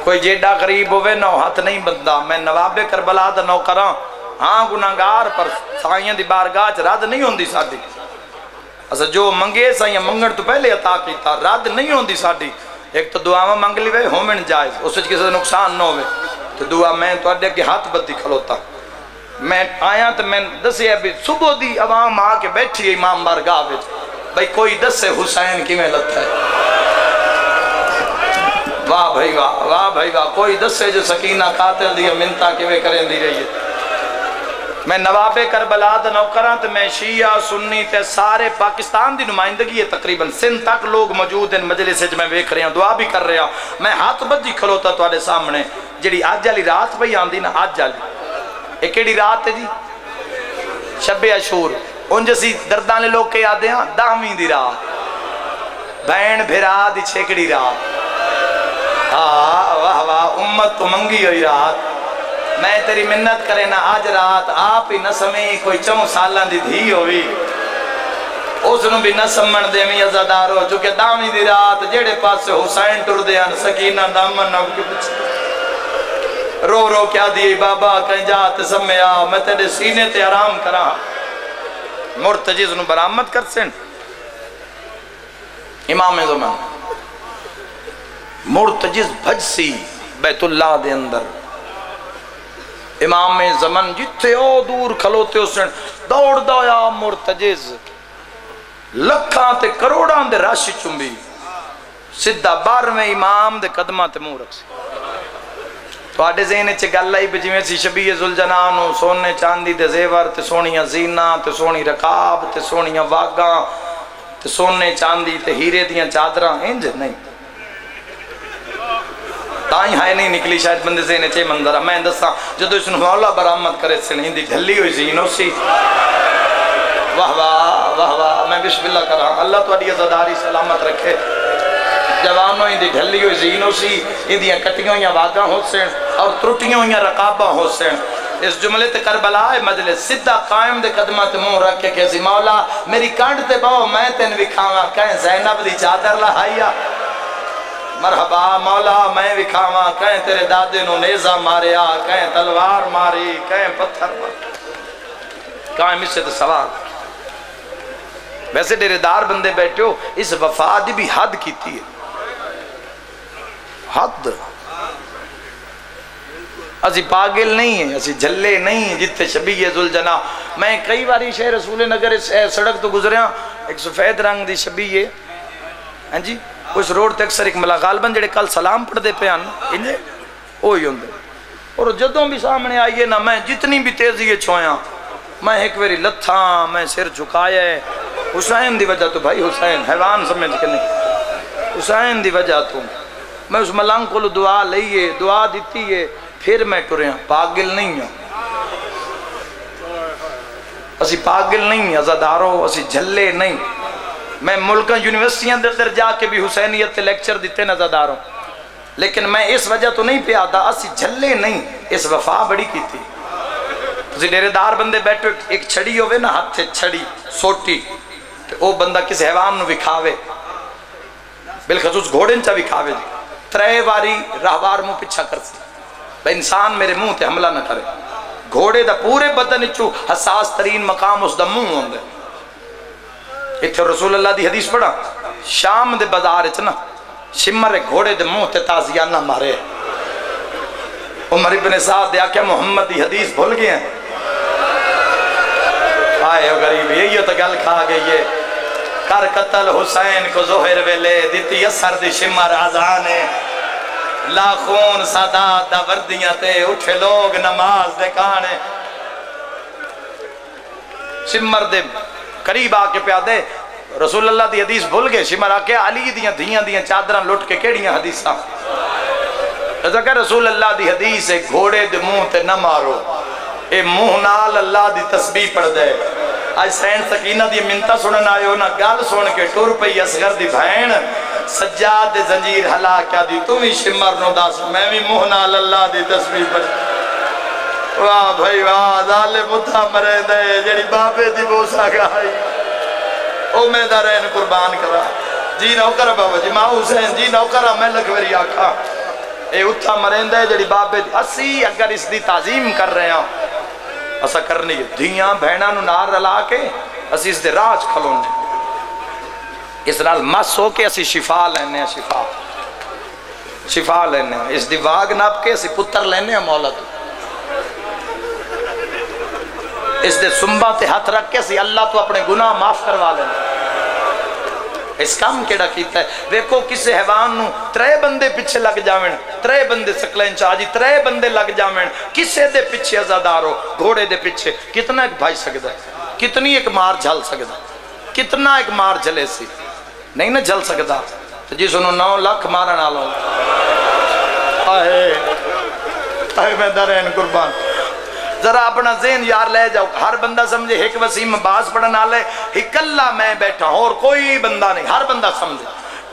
کوئی جیڈا قریب ہوئے نو ہاتھ نہیں بندہ میں نواب کربلا دا نوکراں ہاں گناہگار پر سائیاں دی بارگاہ چ رد نہیں ہوندی ساڈی اسا جو منگے سائیاں منگن تو پہلے عطا کیتا رد نہیں ہوندی ساڈی ایک تو دعاواں منگ لی وے ہومن جائز اس وچ کسے نقصان نہ ہوئے تو دعا میں تواڈے اگے ہاتھ بدی کھلوتا میں آیا تو میں دسیا بھی صبح دی عوام آ کے بیٹھی امام بارگاہ وچ بھئی کوئی دسے حسین کیویں لتا ہے واہ بھائی واہ بھائی واہ کوئی دسے جو سکینہ قاتل دی منتا کیویں کریں دی رہی ہے میں نواب کربلا دا نوکراں تے میں شیعہ سنی تے سارے پاکستان دی نمائندگی ہے تقریباً سندھ تک لوگ موجود ہیں مجلس وچ میں ویکھ رہا دعا بھی کر رہا میں ہاتھ بدی کھلوتا تواڈے سامنے جڑی اج والی رات پئی آندی نا اج والی اے کیڑی رات ہے جی شب عاشور انج اسی درداں لے لوگ کے آدے ہاں 10ویں دی رات بہن بھرا دی چھیکڑی رات واہ واہ امت تو منگی ہوئی رات میں تیری منت کرے نا آج رات آپ ہی نہ سمیں کوئی 4 سالاں دی دھی ہوئی اس نو بھی نہ سمن دے میں عزادارو چونکہ 10ویں دی رات جیڑے پاس سے حسین ٹر دے ہیں سکینہ دامن نو کے پچھے رو رو کیا دیئے بابا کہیں جات سمیا میں تیرے سینے تے آرام کرا مرتجز نو برآمد کر سن امام زمان مرتجز بھج سی بیت اللہ دے اندر امام زمان جتھے او دور کھلوتے اس نے دوڑ دایا مرتجز لکھاں تے کروڑاں دے راشی چنبی سدھا 12ویں امام دے قدمہ تے منہ رکھ سی تو آڈے ذہنے چے گل آئی بھی جویں سی شبیہ ذوالجنانو سونے چاندی دے زیور تے سونیاں زینہ تے سونی رکاب تے سونیاں واگاں تے سونے چاندی تے ہیرے دیاں چادراں انج نہیں تائیں ہائے نہیں نکلی شاید بندے ذہنے چے منظرہ میں دستا جدو اس نے مولا برآمد کرے سے نہیں دی ڈھلی ہوئی زینو سی واہ واہ واہ واہ میں بسم اللہ کرا اللہ تو اڈی عزاداری سلامت رکھے جوانوں ہی دی ڈھلی ہوئی زینو سی ان دیاں کٹیوں یا واگاں ہو سین اور ترٹیوں یا رقابہ ہو سین اس جملے تے کربلا مجلس سدھا قائم دے قدمت منہ رکھ کے کہسی مولا میری کانڈ تے باؤ میں تین وکھاواں کہیں زینب دی چادر لہائیا مرحبا مولا میں وکھاواں کہیں تیرے دادے نو نیزہ ماریا کہیں تلوار ماری کہیں پتھر ماری قائم اس سے تو سوال ویسے ڈیرے دار بندے بیٹھے ہو اس وفا دی بھی حد کیتی ہے حد اسی پاگل نہیں ہیں اسی جھلے نہیں ہیں جتے شبیہ ذوالجناح میں کئی باری شہر رسول نگر سڑک تو گزریاں ایک سفید رنگ دی شبیہ ہیں جی اس روڈ تے اکثر ایک ملا غالباً جڑے کل سلام پڑھ دے پہ آنا انہیں اوہی ہوں دے اور جدوں بھی سامنے آئیے نا میں جتنی بھی تیزی چھویاں میں ایک ویری لتھاں میں سر جھکایا ہے حسین دی وجہ تو بھائی حسین حیوان سمجھ کے نہیں حسین دی وجہ تو میں اس ملنگ کو دعا لئیے دعا دیتی ہے پھر میں ٹرے ہیں پاگل نہیں ہیں اسی پاگل نہیں ہیں عزاداروں اسی جھلے نہیں میں ملکہ یونیورسٹیاں در جا کے بھی حسینیت تے لیکچر دیتے نزداروں لیکن میں اس وجہ تو نہیں پہ آتا اسی جھلے نہیں اس وفا بڑی کی تھی اسی ڈیرے دار بندے بیٹھو ایک چھڑی ہوئے نا ہاتھ چھڑی سوٹی او بندہ کس حیوان نو وکھاوے بالخصوص گھوڑن چا وکھاوے جی 3 باری راہوار منہ پچھا کرتی بھئی انسان میرے منہ تے حملہ نہ کرے گھوڑے دا پورے بدن اچھو حساس ترین مقام اس دا منہ ہوندے اتھے رسول اللہ دی حدیث پڑھا شام دے بازار اتنا شمر گھوڑے دے منہ تے تازیانہ مارے عمر ابن سعد دیا کہ محمد دی حدیث بھول گئے ہیں آئے ہو غریب یہی تو گل کھا گئی ہے کر قتل حسین کو ظہر ویلے دیتی اثر دی شمر آزانے لاخون سادات دا وردیاں تے اٹھے لوگ نماز دے کانے شمر دے قریب آکے پہ آدھے رسول اللہ دی حدیث بھول گئے شمر آکے علی دیاں دھیاں چادران لٹ کے کیڑیاں حدیثاں ایسا کہ رسول اللہ دی حدیث ہے گھوڑے دے منہ تے نہ مارو اے منہ نال اللہ دی تسبیح پڑھ دے آج سین سکینہ دی منتہ سنن آئے ہو نا گال سن کے ٹور پئی اصغر دی بھین سجاد دے زنجیر حلا کیا دی تم ہی شمر نو داس میں بھی منہ نال اللہ دی تسبیح پڑھ واہ بھائی واہ ظالم اتھا مرے دے جڑی بابے دی بوسا گائی او میں دا رہن قربان کرا جی نوکر بابا جی ماں حسین جی نوکر میں لکھوری آکھا اے اتھا مرندہ ہے جڑی بابے دی اسی اگر اس دی تعظیم کر رہے ہیں اسا کرنی ہے دھیاں بہناں نو نار رلا کے اسی اس دے راج کھلونے اس نال مس ہو کے اسی شفا لینے ہیں شفا لینے ہیں اس دی واگ ناپ کے اسی پتر لینے ہیں مولا تو اس دے سنبا تے ہاتھ رکھ کے اسی اللہ تو اپنے گناہ معاف کروا لینے اس کام کیڑا کیتا ہے ویکو کسے حیوان نو 3 بندے پیچھے لگ جاویں 3 بندے سکلین چاہ جی 3 بندے لگ جاویں کسے دے پیچھے عزادارو گھوڑے دے پیچھے کتنا ایک بھائی سکتا ہے کتنی ایک مار جھل سکتا کتنا ایک مار جھلے سی نہیں نہ جھل سکتا جس انہوں 9 لاکھ مارا نہ لو آئے میں درین قربان ذرا اپنا ذہن یار لے جاؤ ہر بندہ سمجھے ایک وسیم باز پڑھنا لے ایک اللہ میں بیٹھا ہوں اور کوئی بندہ نہیں ہر بندہ سمجھے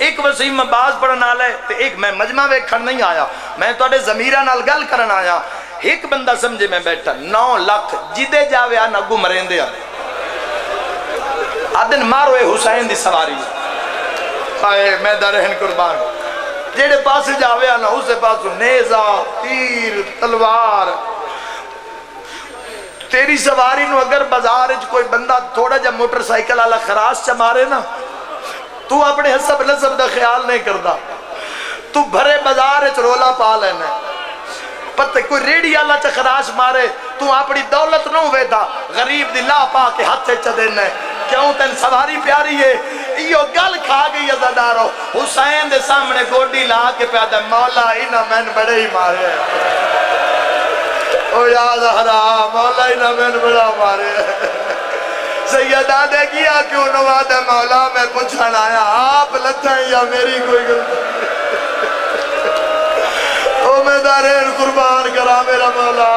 ایک وسیم باز پڑھنا لے تو ایک میں مجمع ویکھن نہیں آیا میں توڑے ضمیرہ نال گل کرن آیا ایک بندہ سمجھے میں بیٹھا 9 لاکھ جدے جاوے آنا گو مرین دیا آدن مارو اے حسین دی سواری آئے میں درہن قربان جیڑے پاس جاوے آنا اسے پاسو نیزہ تیر تلوار تیری سواری نو اگر بازار کوئی بندہ تھوڑا جا موٹر سائیکل آلا خراس چا مارے نا تو اپنے حسب نصب دا خیال نہیں کردا تو بھرے بازار رولا پا لینا پتہ کوئی ریڈی آلا چا خراس مارے تو اپنی دولت نو ہوئے دا غریب دی لا پا کے ہاتھ چا دینا کیوں تین سواری پیاری ہے یہ گل کھا گئی عزادارو حسین دے سامنے گوڑی لا کے پیادہ مولا انہا میں بڑے ہی مارے او یا زہرا مولا ہی نہ میں بڑا مارے سیدہ دے گیا کیوں نواد مولا میں پوچھن آیا آپ لتا ہیں یا میری کوئی غلطی او میں دارین قربان کرا میرا مولا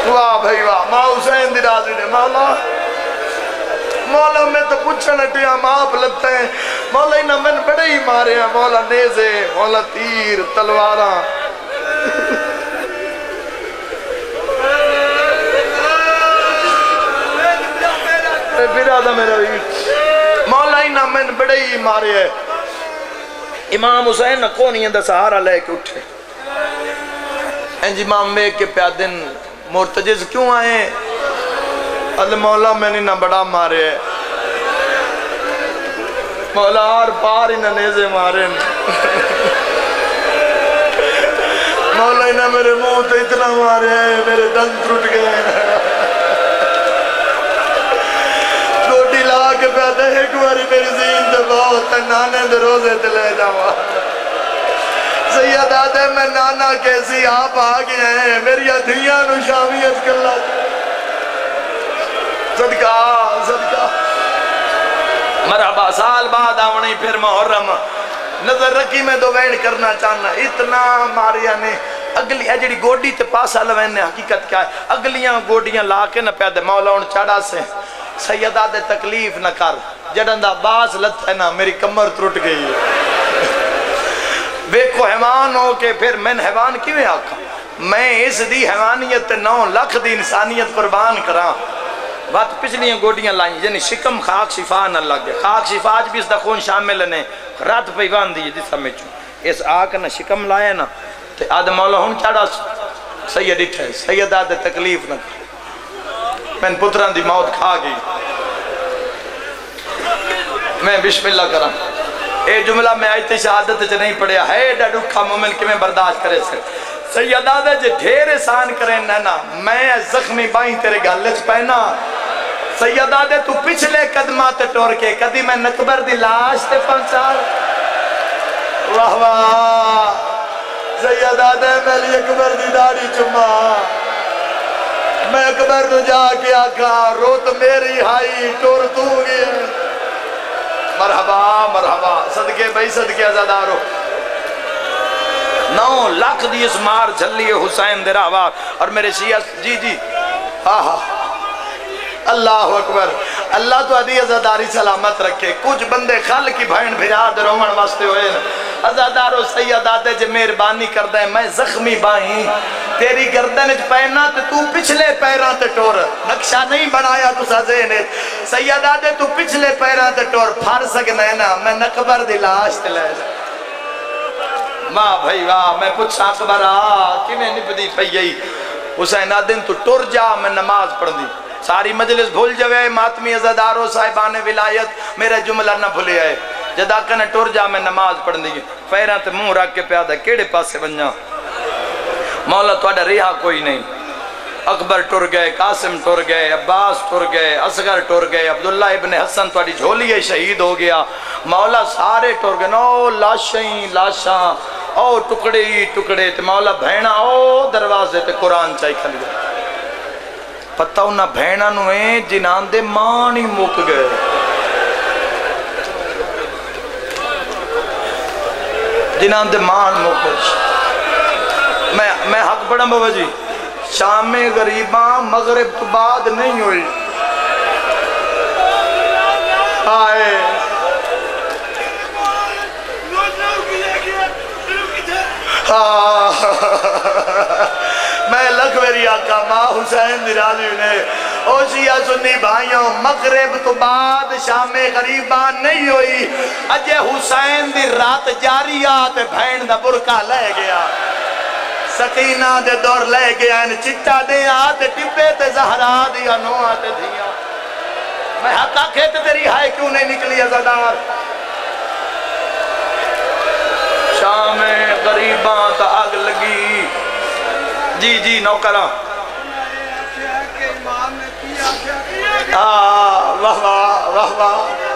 واہ بھائی واہ ماں حسین دی راضی نے مولا میں تو پوچھن اٹیا آپ لگتا ہیں مولا انہا میں بڑے ہی مارے ہیں مولا نیزے مولا تیر تلوارہ مولا انہا میں بڑے ہی مارے ہیں امام حسین کونی اندہ سہارا لے کے اٹھے انج امام میں کے پیادن مرتجز کیوں آئے اللہ مولا میں نے نہ بڑا مارے مولا آر پار انہ نیزے مارے مولا انہ میرے منہ تو اتنا مارے میرے دن ٹوٹ گئے گوٹی لا کے پیدا ہے ایک باری میری زین دے بہت نانے دے روزے تے لے جاوا سید آدھے میں نانا کیسی آپ آگے ہیں میری ادھیاں نو شامیت کر لا صدقہ صدقہ مرحبا سال بعد آونی پھر محرم نظر رکھی میں دو وین کرنا چاہنا اتنا ماریا نے اگلی اجڑی گوڑی تے پاسا لوینے حقیقت کیا ہے اگلیاں گوڑیاں لا کے نہ پیادے مولا ان چاڑا سے سیدہ دے تکلیف نہ کر جڑندہ باز لت ہے نا میری کمر ترٹ گئی ہے ویکو حیوان ہو کے پھر میں حیوان کیویں آکھا میں اس دی حیوانیت 9 لاکھ دی انسانیت قربان کراں بات پچھلیاں گوڑیاں لائیں یعنی شکم خاک شفا نہ لگے خاک شفا آج بھی اس دا خون شامل نے رات پیوان دی جس سمجھو اس آکھ نہ شکم لائے نا تے آدھ مولا ہون چاڑا سید اٹھے سید آدھ تکلیف نہ میں پتران دی موت کھا گئی میں بسم اللہ کرا اے جملہ میں آیت شہادت چ نہیں پڑھیا ہے ڈاڈوکھا مومن کی میں برداشت کرے سکتے سیدہ دے جے ڈھیر احسان کریں نینا میں زخمی بائیں تیرے گالچ پہنا سیدہ دے تو پچھلے قدمات ٹور کے کدی میں نکبر دی لاش تے پہنچا واہ واہ سیدہ دے میں لی اکبر دی داڑی چما میں اکبر نو جا کے آکھا روت میری ہائی ٹور تو گئی مرحبا مرحبا صدقے بھائی صدقے عزادارو 9 لاکھ دی اس مار جھلی حسین دے راوار اور میرے شیعہ جی جی اللہ اکبر اللہ تو عدی عزاداری سلامت رکھے کچھ بندے خل کی بھائن بھیرا دے رومن واسطے ہوئے عزادارو سید آدھے جے مہربانی کردہ ہے میں زخمی باہیں تیری گردن اچ پہنا تو پچھلے پیران تے ٹور نقشہ نہیں بنایا تو سازین سید آدھے تو پچھلے پیران تے ٹور پھار سکنا ہے نا میں نقبر دی لاش تے لے جا واہ بھائی واہ میں پوچھا اکبر کیویں نبدی پئی گئی حسین آدن تو ٹر جا میں نماز پڑھ دی ساری مجلس بھول جوے ماتمی عزادارو صاحبان ولایت میرا جملہ نہ بھولے آئے جدا کنے ٹر جا میں نماز پڑھ دی فیران تے منہ رکھ کے پیادہ کیڑے پاسے بنجا مولا توڑا رہا کوئی نہیں اکبر ٹر گئے قاسم ٹر گئے عباس ٹر گئے اصغر ٹر گئے عبداللہ ابن حسن توڑی جھولی شہید ہو گیا مولا سارے ٹر گئے نو لاشیں لاشاں او ٹکڑے ہی ٹکڑے تے مولا بھینا او دروازے تے قرآن چاہی کھل گئے پتہ انہا بھینا نویں جنان دے مانی مک گئے جنان دے مان مک گئے میں حق پڑھا بابا جی شام غریباں مغرب تو بعد نہیں ہوئی آئے میں لکھ میری آقا ماں حسین درالی نے او شیعہ سنی بھائیوں مغرب تو بعد شام غریبان نہیں ہوئی اجے حسین دی رات جاری آتے بھین دا برکہ لے گیا سکینہ دے دور لے گیا ان چٹا دے آتے ٹپے تے زہرا دیا نو آتے دیا میں حقا کہتے تیری ہائے کیوں نہیں نکلی عزادار شام غریباں تا آگ لگی جی جی نوکرہ واہ واہ واہ واہ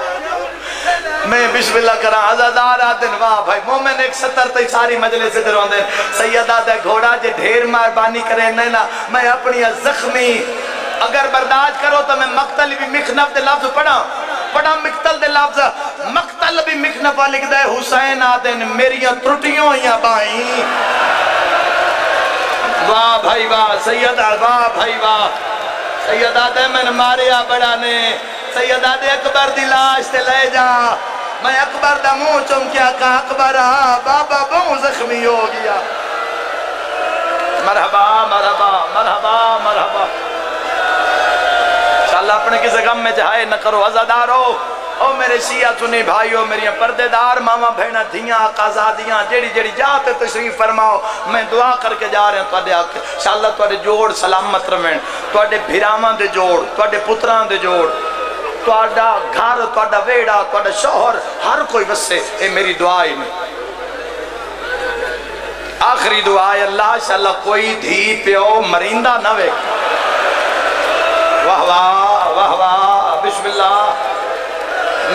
میں بسم اللہ کرا عزادار آدن واہ بھائی مومن ایک ستر تی ساری مجلس سے درون دیں سیدہ دے گھوڑا جے ڈھیر مہربانی کرے نینا میں اپنی زخمی اگر برداشت کرو تو میں مقتل بھی مخنف دے لفظ پڑھا مقتل دے لفظ مقتل بھی مخنف لکھ دے حسین آدن میریاں ترٹیوں یا بائیں واہ بھائی واہ سیدہ واہ بھائی واہ سیدہ دے میں نے ماریا بڑا نے سیدہ دے اکبر دی لاش تے لے جا میں اکبر دا منہ چم کیا کہا اکبر بابا بہت زخمی ہو گیا مرحبا مرحبا مرحبا مرحبا انشاءاللہ اپنے کسی غم میں جہائے نہ کرو عزادارو او میرے شیعہ سنی بھائیو میری پردے دار ماما بھینا دھیاں قازادیاں جیڑی جیڑی جاتے تشریف فرماؤ میں دعا کر کے جا رہے ہیں توڑے آکے انشاءاللہ توڑے جوڑ سلامت رمین توڑے بھیراماں دے جوڑ توڑے پتران دے جوڑ توڑا گھر توڑا ویڑا توڑا شوہر ہر کوئی بسے اے میری دعائی میں آخری دعائی اللہ انشاءاللہ کوئی دھی پیو مرندہ نہ وے واہ واہ واہ واہ بسم اللہ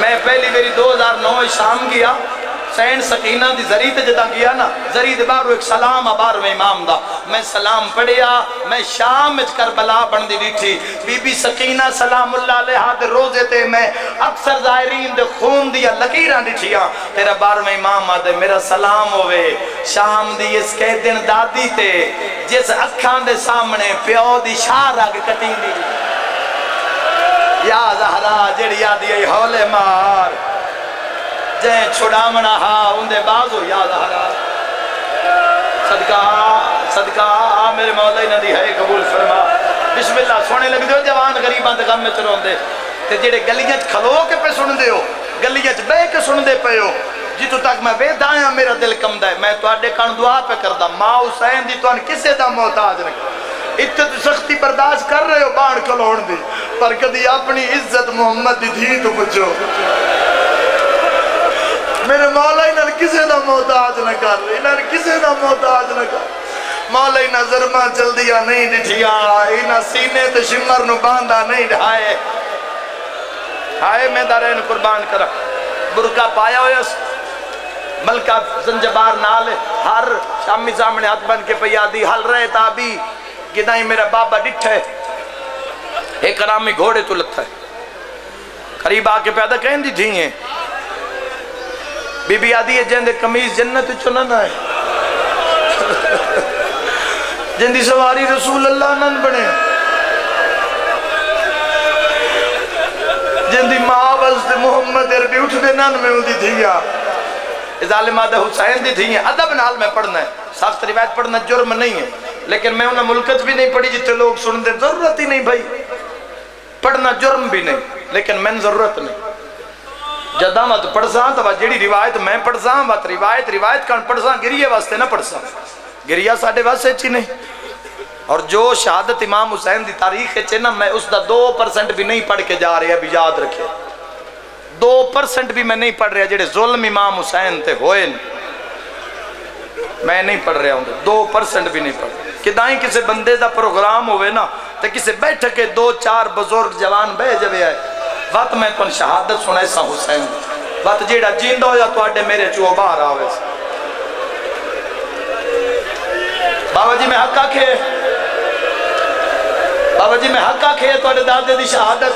میں پہلی میری 2009 شام گیا سین سکینہ دی ذریعہ جدا گیا نا ذریعہ بارو ایک سلام بارو امام دا میں سلام پڑھیا میں شام اچ کربلا بندی ڈیٹھی بی بی سکینہ سلام اللہ علیہ دے روزے تے میں اکثر ظاہرین دے خون دیا لکیران ڈیٹھیا تیرا بارو امام آدھے میرا سلام ہوئے شام دی اس کے دن دادی تے جس اکھان دے سامنے پیو دی شار آگے کٹین دی یا زہرا جڑی یادی ای حولے مار جائیں چھڑامنا ہاں اندے بازو یا زہرا صدقہ میرے مولا ہی ندی ہے قبول فرما بسم اللہ سونے لگ دیو جوان غریبان دے غم میں چلو دے تے جڑے گلیاں کھلو کے پہ سن دے ہو گلیاں بے کے سن دے پہ ہو جتو تک میں بے دائیاں میرا دل کم دائے میں تو آڈے کان دعا پہ کردہ ماں حسین دی تو ان کسے دا محتاج رکھا اتنے تو سختی برداشت کر رہے ہو بان کلوڑ دی پر کدی اپنی عزت محمد دی دھی تو پچھو میرے مولا انہاں کسے دا محتاج نہ کر رہے انہاں کسے دا محتاج نہ کر مولا انہاں ظرمہ جلدیاں نہیں ڈٹھیا انہاں سینے تے شمر نو باندھا نہیں ڈھائے ہائے میں دارین قربان کرا برکہ پایا ہوئے اس ملکہ زنجبار نالے ہر شامی سامنے ہاتھ بن کے پیادی حل رہے تابی گدائی میرا بابا ڈٹھ ہے ایک رامی گھوڑے تو لتا ہے قریب آکے پیدا کہیں دی تھی ہیں بی بی آدھی ہے جن دے کمیز جنت چنن ہے جن دی سواری رسول اللہ نن بنے جن دی ماں وزد محمد عربی اٹھ دے نن میں ہوتی تھی ظالمہ دے حسین دی تھی ہیں ادب نال میں پڑھنا ہے، سخت روایت پڑھنا جرم نہیں ہے، لیکن میں انہیں ملکت بھی نہیں پڑھی جتے لوگ سن دیں، ضرورت ہی نہیں بھائی، پڑھنا جرم بھی نہیں لیکن میں ضرورت نہیں جدہ میں تو پڑھ ساں تو جیڑی روایت میں پڑھ ساں بات روایت کان پڑھ ساں گریہ واسطے نہ پڑھ ساں، گریہ ساڑھے واسطے چی نہیں۔ اور جو شہادت امام حسین دی تاریخ ہے نا میں اس دا 2% بھی نہیں پڑھ کے جا رہے ابھی یاد رکھے، 2% بھی میں نہیں پڑھ رہا جڑے ظلم امام حسین تے ہوئے میں نہیں پڑھ رہا ہوں، 2% بھی نہیں پڑھ رہا۔ کدائیں کسے بندے دا پروگرام ہوئے نا تے کسے بیٹھ کے 2-4 بزرگ جوان بہ جوے آئے وقت میں تن شہادت سنے سا حسین وقت جیڑا جیندہ ہو یا تو آڈے میرے چوہ باہر آوے سے بابا جی میں حق آکھے بابا جی میں حق آکھے تو آڈے دادے دی شہادت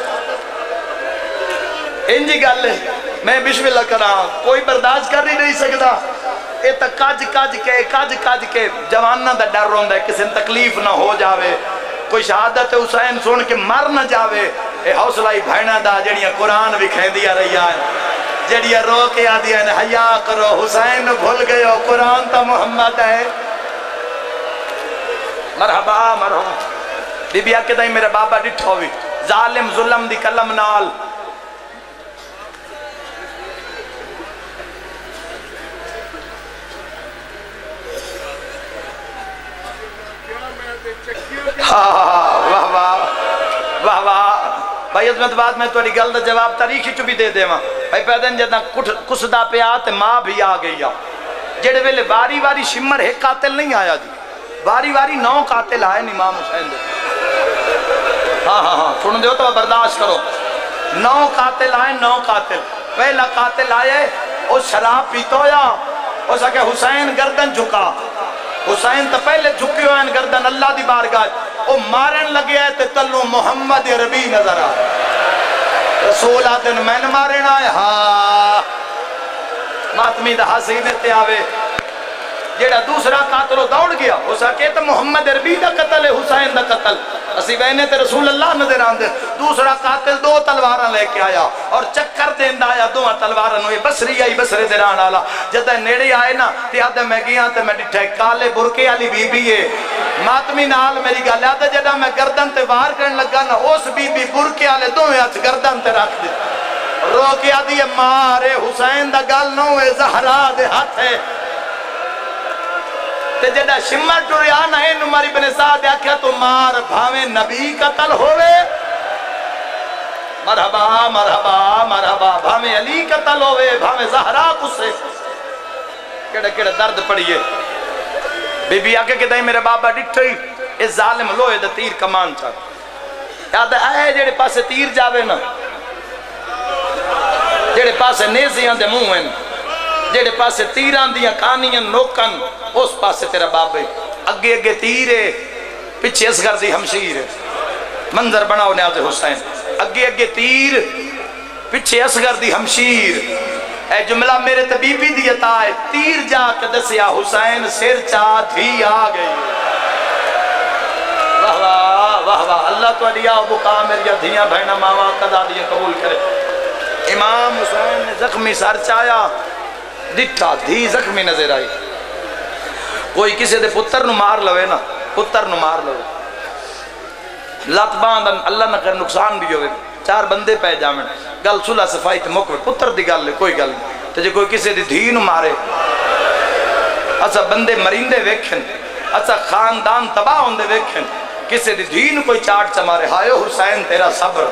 انجی گل ہے میں بسم اللہ کرا کوئی برداشت کر نہیں سکتا اے تا کج کے جوانہ دا ڈر رہا ہے کسی تکلیف نہ ہو جاوے کوئی شہادت حسین سن کے مر نہ جاوے اے حوصلہ ہی بھائنہ دا جڑیاں قرآن بھی کھین دیا رہی آئے جڑیاں رو کے آدیا ہے حیا کرو حسین بھول گئے ہو قرآن تا محمد ہے مرحبا مرحبا بی بی آکے دائی میرے بابا ڈٹھو بھی ظالم ظلم دی کلم نال واہ واہ واہ واہ بھائی عظمت بعد میں توڑی گل دا جواب تاریخی چو بھی دے دے ماں بھائی پیدن جدہ کسدہ پہ آتے ماں بھی آ گئی جڑے ویلے واری شمر ایک قاتل نہیں آیا جی واری 9 قاتل آئے امام حسین دے ہاں سن دیو تو برداشت کرو 9 قاتل آئے 9 قاتل پہلا قاتل آئے او شراب پیتو یا او سکے حسین گردن جھکا حسین تا پہلے جھکی ہوئے گردن اللہ دی بارگاہ او مارن لگے ہے تے تلو محمد ربی نظر آئے رسول آدن میں نے مارن آئے ہاں ماتمی دا حسینے تے آوے جیڑا دوسرا قاتلو دوڑ گیا ہو سکے تو محمد عربی دا قتل ہے حسین دا قتل اسی بہنے تے رسول اللہ نظر آندے دوسرا قاتل 2 تلواراں لے کے آیا اور چکر دیندہ آیا 2 تلواراں نوے بسری آئی بسرے دران آلا جدہ نیڑے آئے نا تے آدھے میں گیا تے میں ڈٹھے کالے برکے علی بی بی ہے ماتمی نال میری گالے آدھے جدہ میں گردن تے وار کرن لگا نا اس بی بی برکے آلے 2 ہاتھ گردن تے رکھ دے رو کے آدھی مارے حسین دا گال نوے زہرا دے ہاتھ ہے تے جدہ شمر ٹوریا نہیں نماری بن سعد آکھیا تو مار بھاویں نبی قتل ہوئے مرحبا مرحبا مرحبا بھاویں علی قتل ہوئے بھاویں زہرا کسے کڑا درد پڑیے بی بی آکھے کہ دائی میرے بابا ڈٹھئی اس ظالم لوہے دا تیر کمان چاہتا یاد ہے جیڑے پاسے تیر جاوے نا جیڑے پاسے نیزیاں دے منہ ہیں جیڑے پاسے تیران دیاں کانیاں نوکن اس پاسے تیرا بابے اگے تیرے پچھے اسگر دی ہمشیر منظر بناو نیاز حسین اگے تیر پچھے اسگر دی ہمشیر اے جملہ میرے طبیبی دیتا ہے تیر جا کے دسیا حسین سر چاہ دھی آ گئی واہ واہ واہ واہ اللہ تو علیہ و بکا میری دھیاں بہنہ ماما قضا دیا قبول کرے امام حسین نے زخمی سر چایا دٹھا دھی زخمی نظر آئی کوئی کسی دے پتر نو مار لوے نا پتر نو مار لوے لات باندن اللہ نہ کر نقصان بھی ہوئے 4 بندے پہ جامن گل صلح صفائی تے موقع پتر دی گل لے کوئی گل تے جو کوئی کسی دی دھی نو مارے اچھا بندے مرندے ویکھن اچھا خاندان تباہ ہوندے ویکھن کسی دی دھی نو کوئی چاٹ چمارے ہائے حسین تیرا صبر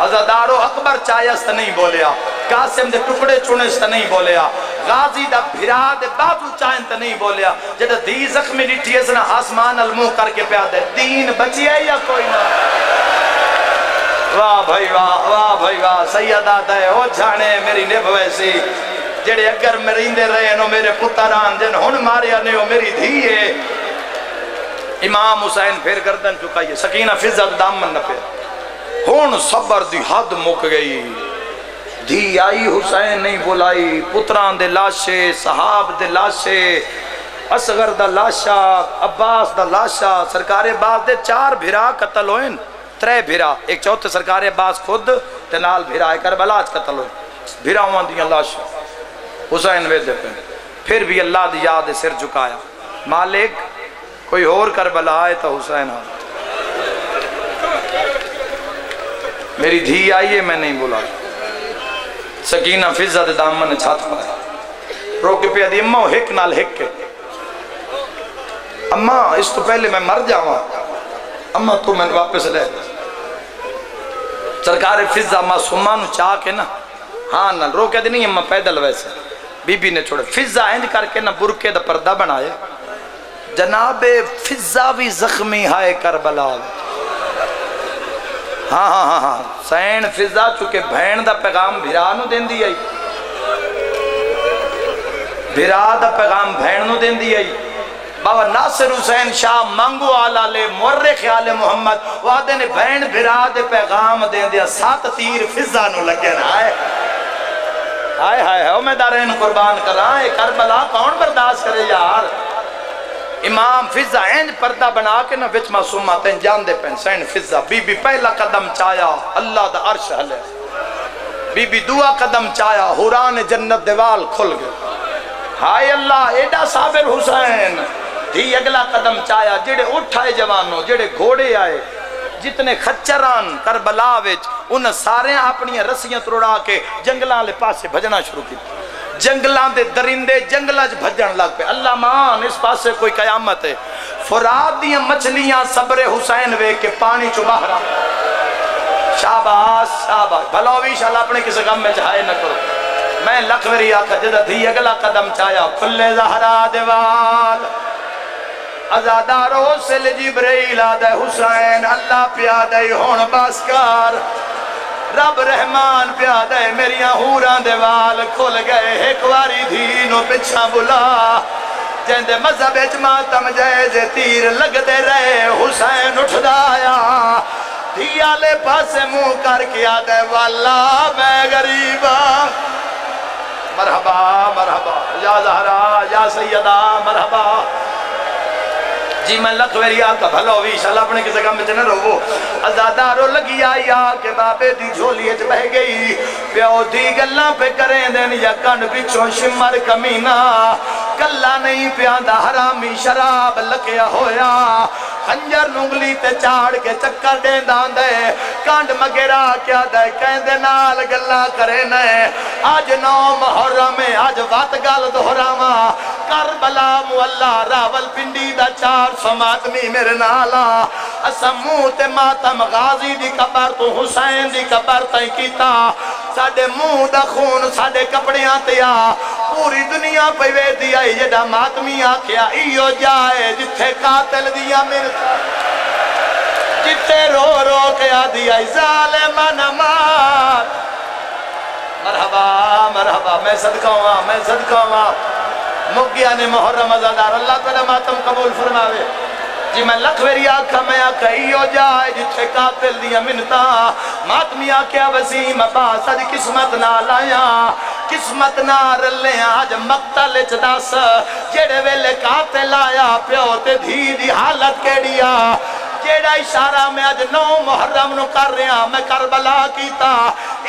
عزادارو اکبر چایست نہیں بولیا قاسم دے ٹکڑے چونست نہیں بولیا غازی دا بھرا دے بازو چاہنت نہیں بولیا جدہ دی زخمی ڈٹھی اسنا آسمان المو کر کے پیادے دین بچی ہے یا کوئی نہ واہ بھائی واہ سیدہ دے ہو جانے میری نب ویسی جڑے اگر مرندے رہے نو میرے پتران جن ہن ماریا نے ہو میری دھیے امام حسین پھر گردن چکائیے سکینہ فضل دامن نہ پھر ہون صبر دی حد مک گئی دھی آئی حسین نہیں بولائی پتران دے لاشے صحاب دے لاشے اصغر دا لاشا عباس دا لاشا سرکار عباس دے 4 بھرا قتل ہوئن 3 بھرا ایک چوتھے سرکار عباس خود تنال بھرا ہے کربلاج قتل ہوئن بھرا ہوں دیاں لاشا حسین وید دے پہنے پھر بھی اللہ دی یاد سر جھکایا، مالک کوئی اور کربلا آئے تو حسین ہاں۔ میری دھی آئی ہے، میں نہیں بولا، سکینہ فضہ دے دامن نے چھات پایا، رو کے پیا دی اماں ہک نال ہک کے، اماں اس تو پہلے میں مر جاواں، اماں تو میں واپس لے۔ سرکار فضہ معصومہ نو چاہ کے نا ہاں نال رو کے دی نہیں اماں پیدل ویسے بی بی نے چھوڑے، فضہ انج کر کے نا برکے دا پردہ بنائے، جناب فضہ بھی زخمی ہائے کربلا۔ ہاں ہاں ہاں ہاں سین فضہ چونکہ بھین دا پیغام بھرا نو دین دی آئی، بھرا دا پیغام بھین نو دین دی آئی۔ بابا ناصر حسین شاہ مانگو آلہ لے مورخ آل محمد وعدے نے بھین بھرا دے پیغام دین دیا، 7 تیر فضہ نو لگے نا آئے ہائے ہائے ہائے میں دارین قربان کر رہا ہے، کربلا کون برداشت کرے یار۔ امام فضہ اینج پردہ بنا کے نا وچ معصومہ تین جان دے pain scene Fizza, be be پہلا قدم چایا اللہ دا عرش حلے، بی بی دعا قدم چایا حوران جنت دیوال کھل گئے، ہائے اللہ ایڈا صابر حسین۔ دھی اگلا قدم چایا، جڑے اٹھائے جوانوں، جڑے گھوڑے آئے، جتنے خچران کربلا وچ انہیں سارے اپنی رسیاں تروڑا کے جنگلان لے پاسے بھجنا شروع کی، جنگلان دے درندے جنگلان جو بھجن لگ پہ، اللہ مان اس پاسے کوئی قیامت ہے، فرات دیاں مچھلیاں صبر حسین وے کے پانی چو باہرہ، شاباش شاباش بھلوی شاء اللہ اپنے کسی غم میں چاہے نہ کرو۔ میں لکھوری آکھا جدہ دھی اگلا قدم چایا، کھلے زہرہ دیوال ازادارو سے جبریل آدھے حسین، اللہ پیادے ہون باسکار، رب رحمان پیادے میریاں ہوران دیوال کھل گئے، ایک واری دھینوں پچھا بلا، جیندے مذہب اجماتم جیزے تیر لگ دے رہے، حسین اٹھ دایا، دھیا لے پاسے منہ کر کیا دے واللہ میں غریبا، مرحبا مرحبا یا زہرا یا سیدہ مرحبا۔ جی میں لکھوری آکا بھلوی انشاءاللہ اپنے کسی کام میں چنہ رہو، ازادارو لگی آئی آکے بابے دی جھولی اچ بہ گئی، پیو دی گلہ پہ کریں دین یا کن پچھوں شمر کمینہ، گلہ نہیں پیاندہ حرامی شراب لکیا ہویا، خنجر ننگلی تے چاڑ کے چکر دے داندے، کانڈ مگرہ کیا دے کہندے نال گلہ کرے نئے، آج 9 محرم آج وات گال دہراما، کربلا مولا راول پنڈی دا 400 ماتمی میرے نالا، اسمو تے ماتم غازی دی قبر تو حسین دی قبر تائیں کیتا، ساڑے منہ دا خون ساڑے کپڑیاں تیا، پوری دنیا پہ وے دیا جڑا ماتمی آکھیا ایو جائے جتھے قاتل دیا مرتا، جتھے رو رو کیا دیا ظالمان مات۔ مرحبا مرحبا میں صدقہ ہوا میں صدقہ ہوا، مگیا نے محرم ازادار اللہ تعالیٰ ماتم قبول فرماوے۔ جی میں لکھوری آکھا میں آکھا ایو جائے جتھے قاتل دیا منتا، ماتمی آکھیا وسیم عباس آج قسمت نہ لایا، قسمت نہ رلے آج مقتل چداس، جیڑے ویلے قاتل آیا پیو تے دھی دی حالت کیڑیا، جیڑا اشارہ میں آج 9 محرم نو کر رہا میں کربلا کیتا،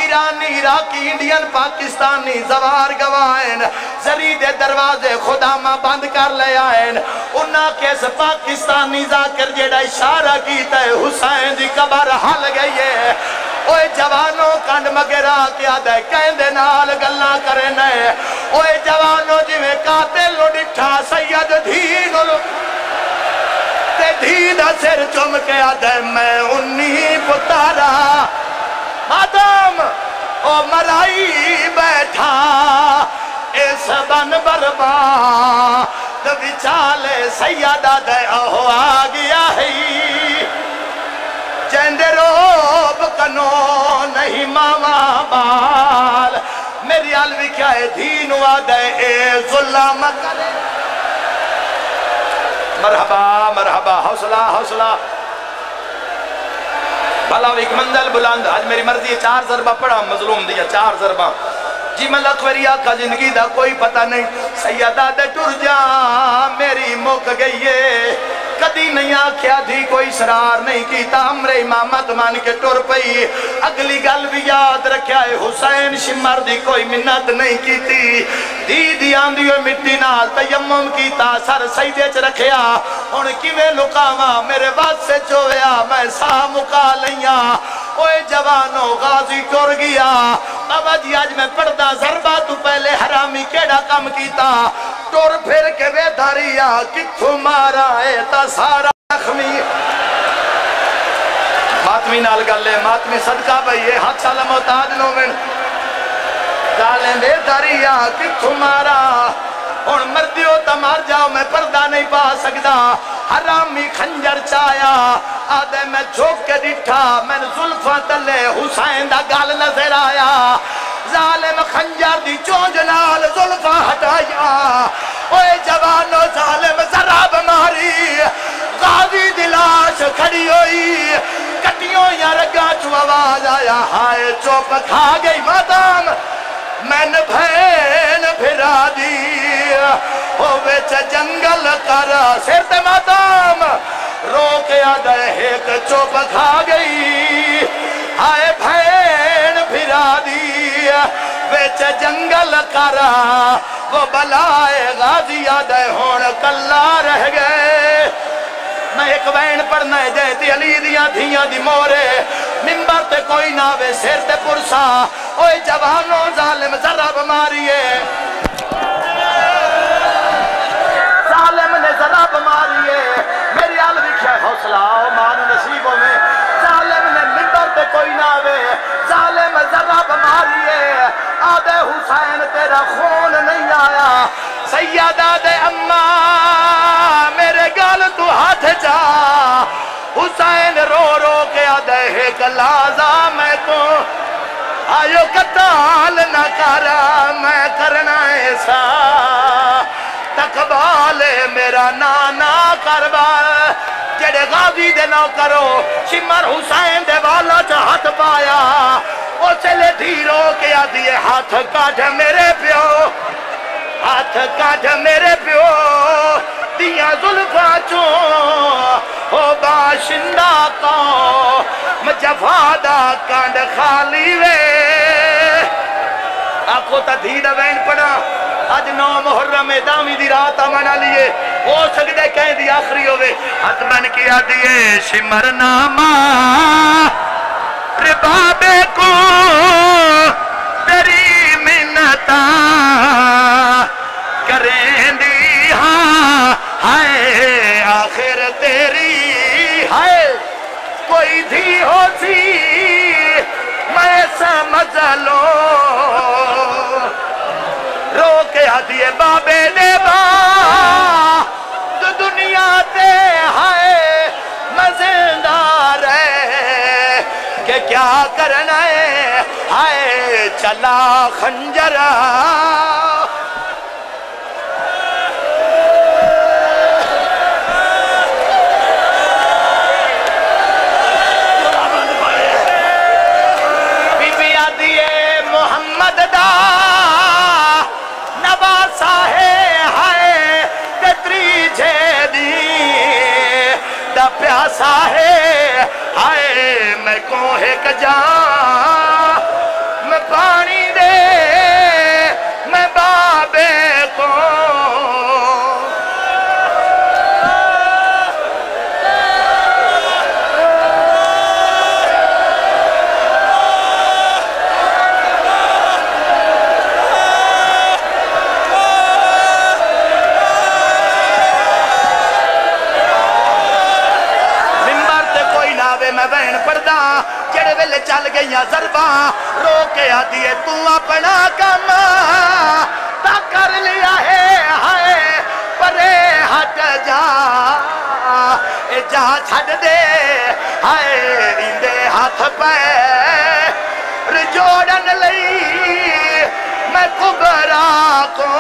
ایرانی عراقی انڈین پاکستانی زوار گوائن زرید دروازے خدا ماں بند کر لے آئین، انہاں کیس پاکستانی ذاکر جیڑا اشارہ کیتا ہے حسین دی قبر حل گئی ہے، اوے جوانوں کانڈ مگرہ کیا دے کہندے نال گلہ کرے نئے، اوے جوانوں جی میں قاتل لو ڈٹھا سید دھینو لو تے دھیدہ سر چم کے آدھے میں 19 پتارا، مادام او مرائی بیٹھا اس بن بربا دبی چالے سیدہ دے اہو آگیا ہے، جیندے روب کنو نہیں ماما بال، میری علوی کیا ہے دھینو آدھے اے ظلم کرے، مرحبا مرحبا حوصلہ حوصلہ بھلا ایک منزل بلند، آج میری مرضی ہے 4 ضربہ پڑھا مظلوم دیا 4 ضربہ۔ جی میں لکھوری آکھا زندگی دا کوئی پتہ نہیں، سیدہ دے ٹر جا میری موک گئی ہے، کدی نہیں آکھیا تھی کوئی سرار نہیں کیتا امر امامت مان کے ٹر پئی اگلی گل بھی یاد رکھیا ہے حسین شمر دی کوئی منت نہیں کیتی دی آندی ہوئے مٹی نال تیمم کیتا سر سجدے چ رکھیا ہن کیویں لکاواں میرے بات سے چویا میں سا مکا لیاں اوے جوانو غازی ٹر گیا بابا جی آج میں پڑھدا ضربہ تو پہلے حرامی کیڑا کم کیتا ٹر پھر کے بے دھاریا کتھو مارا ہے تا سارا زخمی ماتمی نال گلے ماتمی صدقہ بھئیے ہاتھ سالہ محتاج نومن ظالم بے دھاریا کتھو مارا ہن مردیو تا مار جاؤ میں پردہ نہیں پا سکدا حرامی خنجر چایا آدھے میں جھوک کے ڈٹھا میں زلفہ تلے حسین دا گال نظر آیا ظالم خنجر دی چونج نال زلفہ ہٹایا اوے جوانو ظالم ضرب ماری غازی دلاش کھڑی ہوئی کٹیوں یا رگا چو آواز آیا ہائے چوپ کھا گئی مادام میں نے بھین پھرا دی ہوئے چا جنگل کر سرت مادام روک یاد ایک چوپ کھا گئی ہائے بھین پھرا دی ویچ جنگل کرا وہ بلائے غازی یاد ہون کلا رہ گئے میں ایک وین پڑھنا ہے جیتی علی دیاں دھیاں دی مورے ممبر تے کوئی ناوے سیر تے پرسا اوے جوانوں ظالم ضرب ماریے ظالم نے ضرب ماریے میری آل بکھے حوصلہ مان نصیبوں میں ظالم نے ممبر تے کوئی ناوے ظالم ضرب ماریے آدھے حسین تیرا خون نہیں آیا سیدہ دے اماں میرے گال تو ہاتھ جا حسین رو رو کے آدھے ایک لازا میں تو آئیو قتال نہ کرا میں کرنا ایسا تقبال میرا نانا کربال جڑے غازی دے نو کرو شمر حسین دے والا چاہت پایا وہ چلے دھیرو کے آدھیے ہاتھ کاٹ میرے پیو ہاتھ کاٹ میرے پیو دیا ظلفہ چوں ہو باشندہ کو مجفادہ کانڈ خالی وے آنکھوں تا دھیدہ وین پڑا آج 9 محرم دامی دی رات آمانا لیے ہو سکتے کہیں دی آخری ہوئے حتمن کیا دیئے شمر نامہ ربابے کو تیری منتا کریں دی ہاں ہائے آخر تیری ہائے کوئی دھی ہو سی میں سمجھ لو رو کے آدھیے بابے دے با جو دنیا تے ہائے مزیدار ہے کہ کیا کرنا ہے ہائے چلا خنجرہ پیاسا ہے ہائے میں کوہے کجاں میں پانی دے میں بابے کو جڑے ویلے چل گئیاں ضرباں رو کے آدھیے تو اپنا کم تا کر لیا ہے ہائے پرے ہٹ جا اے جا چھڑ دے ہائے اندے ہاتھ پیر جوڑن لئی میں کبرا کو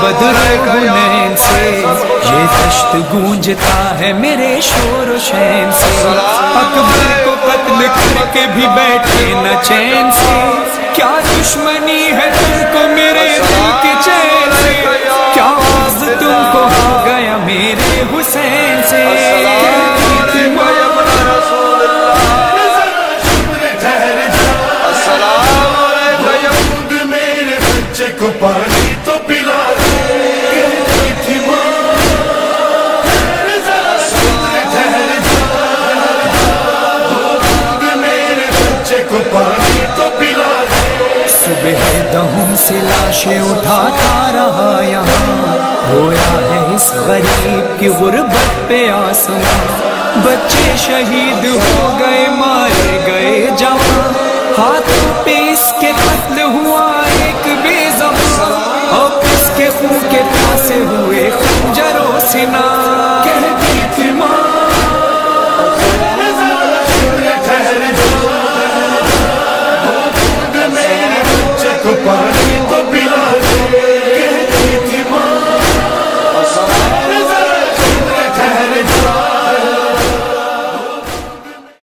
بدر حنین سے، یہ دشت گونجتا ہے میرے شور و شین سے، اکبر کو قتل کر کے بھی بیٹھے نہ چین سے، کیا دشمنی ہے تم کو میرے دل کے چین سے، کیا آز تم کو ہو گیا میرے حسین سے، پانی تو پلا میرے بچے کو پانی تو پلا، صبح دہم سے لاشیں اٹھاتا رہا یہاں، رویا ہے اس غریب کی غربت پہ آسمان، بچے شہید ہو گئے مارے گئے جوان، ہاتھوں پہ اس کے قتل ہوا ایک بے زبان، اور اس کے خون کے پاسے ہوئے خنجر و سنان،